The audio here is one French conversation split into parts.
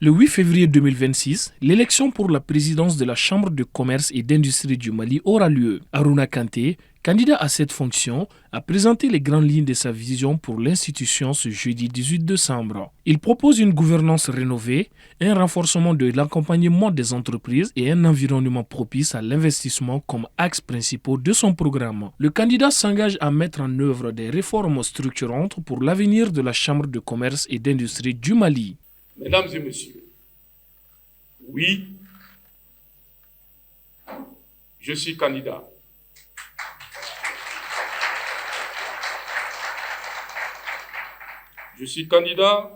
Le 8 février 2026, l'élection pour la présidence de la Chambre de commerce et d'industrie du Mali aura lieu. Aruna Kanté, candidat à cette fonction, a présenté les grandes lignes de sa vision pour l'institution ce jeudi 18 décembre. Il propose une gouvernance rénovée, un renforcement de l'accompagnement des entreprises et un environnement propice à l'investissement comme axes principaux de son programme. Le candidat s'engage à mettre en œuvre des réformes structurantes pour l'avenir de la Chambre de commerce et d'industrie du Mali. Mesdames et messieurs, oui, je suis candidat. Je suis candidat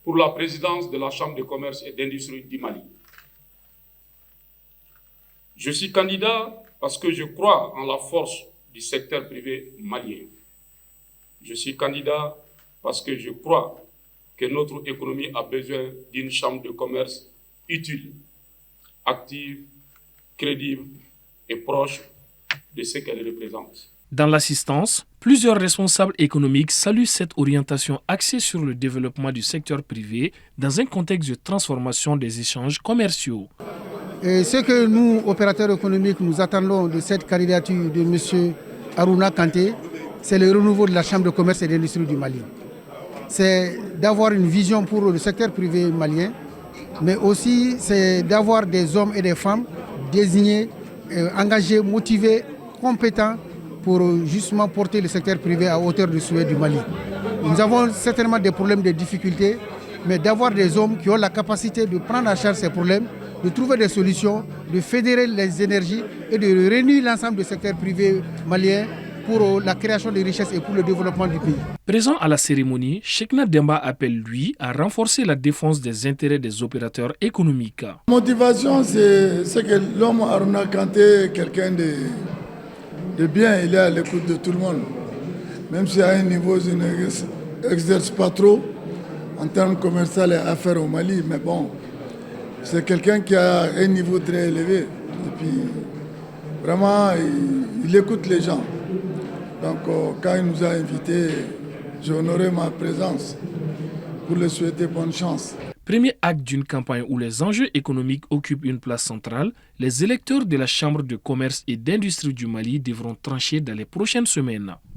pour la présidence de la Chambre de commerce et d'industrie du Mali. Je suis candidat parce que je crois en la force du secteur privé malien. Je suis candidat parce que je crois que notre économie a besoin d'une chambre de commerce utile, active, crédible et proche de ce qu'elle représente. Dans l'assistance, plusieurs responsables économiques saluent cette orientation axée sur le développement du secteur privé dans un contexte de transformation des échanges commerciaux. Et ce que nous, opérateurs économiques, nous attendons de cette candidature de M. Aruna Kanté, c'est le renouveau de la Chambre de commerce et d'industrie du Mali. C'est d'avoir une vision pour le secteur privé malien, mais aussi c'est d'avoir des hommes et des femmes désignés, engagés, motivés, compétents pour justement porter le secteur privé à hauteur du souhait du Mali. Nous avons certainement des problèmes, des difficultés, mais d'avoir des hommes qui ont la capacité de prendre en charge ces problèmes, de trouver des solutions, de fédérer les énergies et de réunir l'ensemble du secteur privé malien pour la création de richesses et pour le développement du pays. Présent à la cérémonie, Chekna Demba appelle lui à renforcer la défense des intérêts des opérateurs économiques. La motivation, c'est que l'homme Aruna Kanté est quelqu'un de bien, il est à l'écoute de tout le monde. Même si à un niveau, il n'exerce pas trop en termes commerciaux et affaires au Mali, mais bon, c'est quelqu'un qui a un niveau très élevé. Et puis, vraiment, il écoute les gens. Donc, quand il nous a invités, j'ai honoré ma présence pour lui souhaiter bonne chance. Premier acte d'une campagne où les enjeux économiques occupent une place centrale, les électeurs de la Chambre de commerce et d'industrie du Mali devront trancher dans les prochaines semaines.